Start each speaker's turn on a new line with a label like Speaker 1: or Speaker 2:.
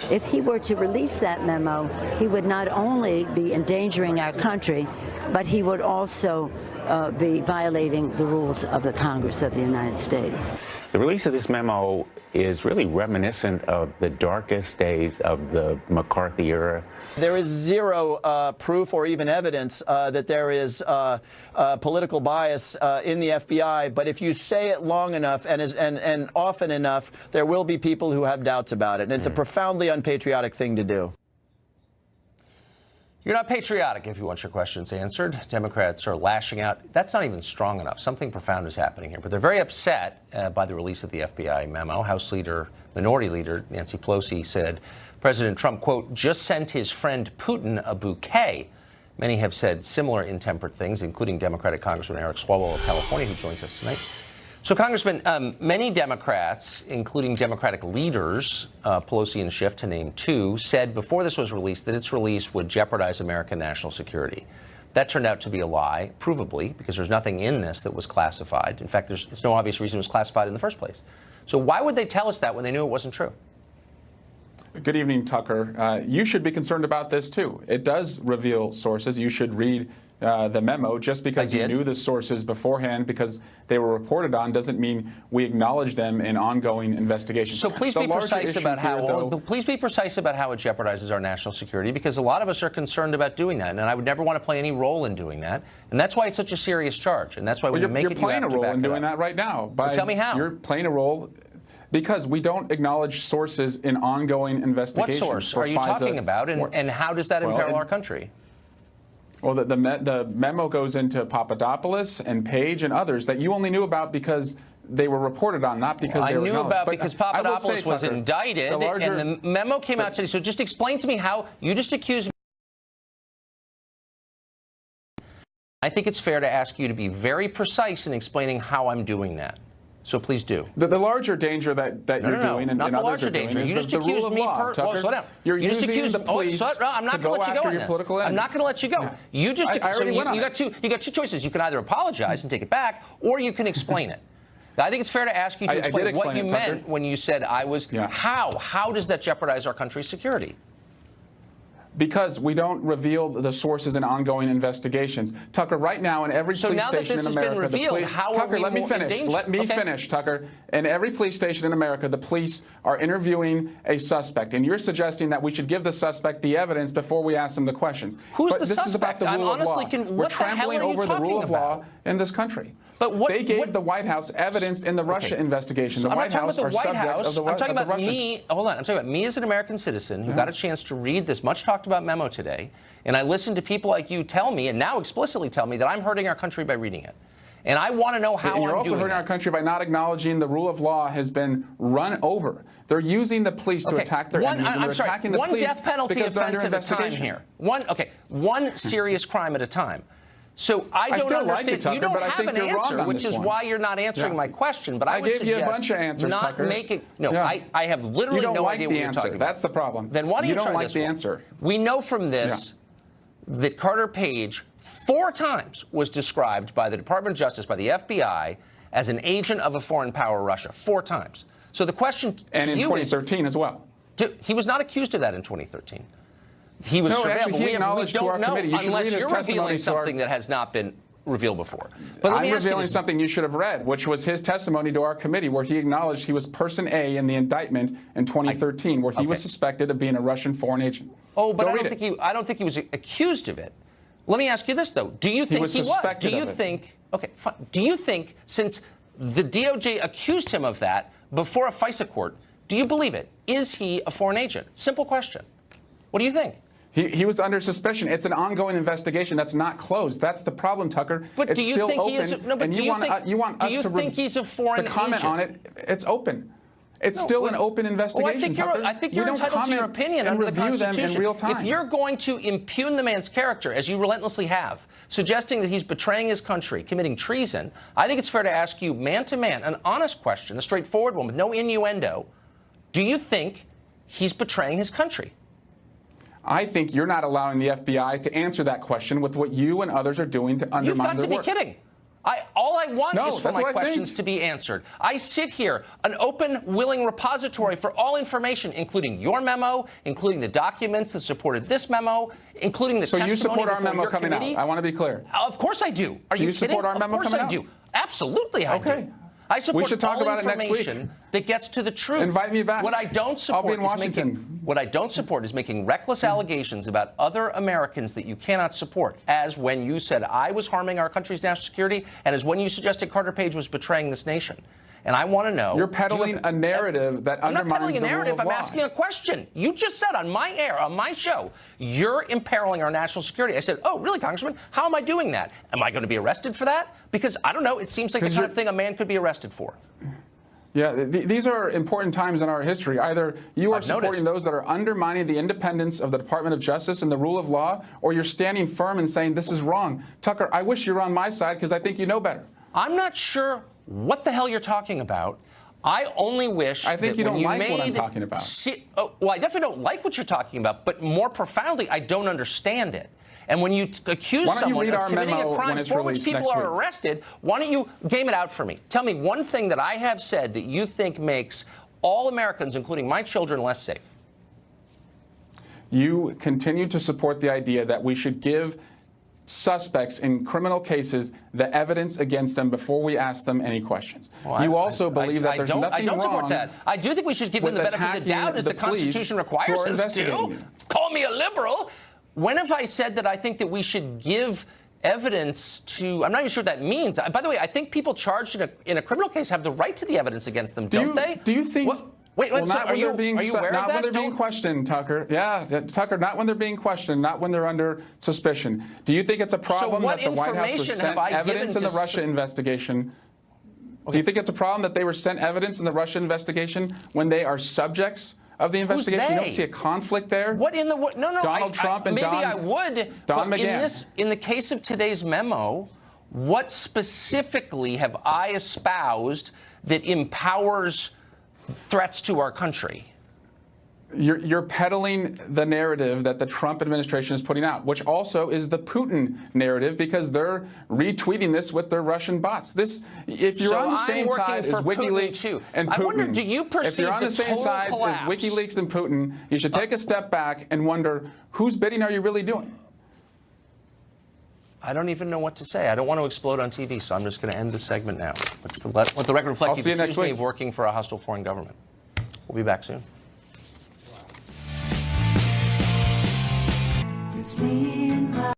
Speaker 1: If he were to release that memo, he would not only be endangering our country, but he would also be violating the rules of the Congress of the United States.
Speaker 2: The release of this memo is really reminiscent of the darkest days of the McCarthy era.
Speaker 3: There is zero proof or even evidence that there is political bias in the FBI. But if you say it long enough and often enough, there will be people who have doubts about it. And it's a profoundly unpatriotic thing to do.
Speaker 4: You're not patriotic if you want your questions answered. Democrats are lashing out. That's not even strong enough. Something profound is happening here. But they're very upset by the release of the FBI memo. Minority Leader Nancy Pelosi said President Trump, quote, just sent his friend Putin a bouquet. Many have said similar intemperate things, including Democratic Congressman Eric Swalwell of California, who joins us tonight. So, Congressman, many Democrats, including Democratic leaders, Pelosi and Schiff, to name two, said before this was released that its release would jeopardize American national security. That turned out to be a lie, provably, because there's nothing in this that was classified. In fact, there's no obvious reason it was classified in the first place. So why would they tell us that when they knew it wasn't true?
Speaker 5: Good evening, Tucker. You should be concerned about this, too. It does reveal sources. You should read the memo. Just because you knew the sources beforehand, because they were reported on, doesn't mean we acknowledge them in ongoing investigations.
Speaker 4: So please be precise about how. Please be precise about how it jeopardizes our national security, because a lot of us are concerned about doing that, and I would never want to play any role in doing that. And that's why it's such a serious charge. And that's why when you make it, you have to back it up.
Speaker 5: You're playing a role in doing that right now.
Speaker 4: Well, tell me how.
Speaker 5: You're playing a role. Because we don't acknowledge sources in ongoing investigations.
Speaker 4: What source are you talking about, and how does that imperil our country?
Speaker 5: Well, the memo goes into Papadopoulos and Page and others that you only knew about because they were reported on, not because they were acknowledged.
Speaker 4: I knew about because Papadopoulos was indicted, and the memo came out today. So just explain to me how you just accused me. I think it's fair to ask you to be very precise in explaining how I'm doing that. So please do.
Speaker 5: The larger danger that you're doing and others are doing is the rule of law, Tucker.
Speaker 4: Slow down.
Speaker 5: You're using the police
Speaker 4: I'm not going to let you go on this. I'm not going to let you go. Yeah. You just you got two choices. You can either apologize and take it back, or you can explain it. I think it's fair to ask you to explain what you meant when you said I was. Yeah. How does that jeopardize our country's security?
Speaker 5: Because we don't reveal the sources in ongoing investigations. Tucker, right now in every police station in America, Tucker, let me finish. Let me finish, Tucker. In every police station in America, the police are interviewing a suspect, and you're suggesting that we should give the suspect the evidence before we ask them the questions.
Speaker 4: Who's the suspect?
Speaker 5: This is about the rule of law. We're trampling over the rule of law in this country.
Speaker 4: But
Speaker 5: they gave the White House evidence in the Russia investigation. The White House are subjects of the Russian.
Speaker 4: I'm talking about me. Hold on. I'm talking about me as an American citizen who got a chance to read this much talked about memo today, and I listened to people like you tell me, and now explicitly tell me, that I'm hurting our country by reading it. And I want to know how I'm doing it. You're also hurting our
Speaker 5: country by not acknowledging the rule of law has been run over. They're using the police to attack their enemies.
Speaker 4: I'm sorry. One death penalty offense at a time here. One serious crime at a time. So I don't understand. You don't have an answer, which is why you're not answering my question. But I would suggest
Speaker 5: you a bunch of answers,
Speaker 4: not making. No, I have literally no idea what you're talking about.
Speaker 5: That's the problem.
Speaker 4: Then why do you try this one?
Speaker 5: You don't like the answer.
Speaker 4: We know from this that Carter Page 4 times was described by the Department of Justice, by the FBI, as an agent of a foreign power, Russia. 4 times. So the question to you is...
Speaker 5: And in 2013 as well.
Speaker 4: He was not accused of that in 2013. He was surveilled.
Speaker 5: Actually, he acknowledged to our committee. You should read his testimony.
Speaker 4: Unless you're revealing something that has not been revealed before.
Speaker 5: But I'm revealing something you should have read, which was his testimony to our committee, where he acknowledged he was person A in the indictment in 2013, where he was suspected of being a Russian foreign agent.
Speaker 4: Oh, but I don't think he was accused of it. Let me ask you this, though. Do you think he was? Do you think? Okay, fine. Do you think, since the DOJ accused him of that before a FISA court, do you believe it? Is he a foreign agent? Simple question. What do you think?
Speaker 5: He was under suspicion. It's an ongoing investigation that's not closed. That's the problem, Tucker.
Speaker 4: But
Speaker 5: it's
Speaker 4: do you
Speaker 5: still
Speaker 4: think
Speaker 5: open,
Speaker 4: he is? No, but do you think he's a foreign agent?
Speaker 5: To comment on it, it's open. It's still an open investigation.
Speaker 4: I think you're entitled to your opinion under the Constitution.
Speaker 5: In real time.
Speaker 4: If you're going to impugn the man's character, as you relentlessly have, suggesting that he's betraying his country, committing treason, I think it's fair to ask you, man to man, an honest question, a straightforward one with no innuendo. Do you think he's betraying his country?
Speaker 5: I think you're not allowing the FBI to answer that question with what you and others are doing to undermine their work.
Speaker 4: You've got to be kidding. All I want is for my questions to be answered. I sit here, an open, willing repository for all information, including your memo, including the documents that supported this memo, including the testimony before your committee. So you support our memo coming out? I want to be clear. Of course I do. Are you kidding? Do you support our memo coming out? Of course I do. Absolutely I do. I support all information that gets to the truth. Invite me back. What I don't support is making reckless allegations about other Americans that you cannot support, as when you said I was harming our country's national security, and as when you suggested Carter Page was betraying this nation. And I want to know. You're peddling a narrative that undermines the rule of law. I'm not peddling a narrative. I'm asking a question. You just said on my air, on my show, you're imperiling our national security. I said, oh, really, Congressman? How am I doing that? Am I going to be arrested for that? Because, I don't know, it seems like the kind of thing a man could be arrested for. Yeah, these are important times in our history. Either you are supporting those that are undermining the independence of the Department of Justice and the rule of law, or you're standing firm and saying this is wrong. Tucker, I wish you were on my side because I think you know better. I'm not sure what the hell you're talking about. I only wish I think you don't like what I'm talking about. Well, I definitely don't like what you're talking about, but more profoundly, I don't understand it. And when you accuse someone of committing a crime for which people are arrested, why don't you game it out for me? Tell me one thing that I have said that you think makes all Americans, including my children, less safe. You continue to support the idea that we should give suspects in criminal cases the evidence against them before we ask them any questions. Well, you also believe that there's nothing wrong. I don't support that. I do think we should give them the benefit of the doubt, as the Constitution requires us to. Call me a liberal. When have I said that I think that we should give evidence to? I'm not even sure what that means. By the way, I think people charged in a criminal case have the right to the evidence against them, don't they? Do you think? Wait, so are you aware of that? Not when they're being questioned, Tucker. Yeah, Tucker, not when they're being questioned, not when they're under suspicion. Do you think it's a problem that the White House was sent evidence in the Russia investigation? Do you think it's a problem that they were sent evidence in the Russia investigation when they are subjects of the investigation? You don't see a conflict there? What in the no? Donald Trump and maybe I would. Don McGahn. In the case of today's memo, what specifically have I espoused that empowers threats to our country? You're peddling the narrative that the Trump administration is putting out, which also is the Putin narrative, because they're retweeting this with their Russian bots. If you're on the same side as WikiLeaks and Putin, I wonder, do you perceive if you're on the same side as WikiLeaks and Putin, you should take a step back and wonder, whose bidding are you really doing? I don't even know what to say. I don't want to explode on TV, so I'm just going to end the segment now. Let the record reflect you accused me of working for a hostile foreign government. We'll be back soon. It's me.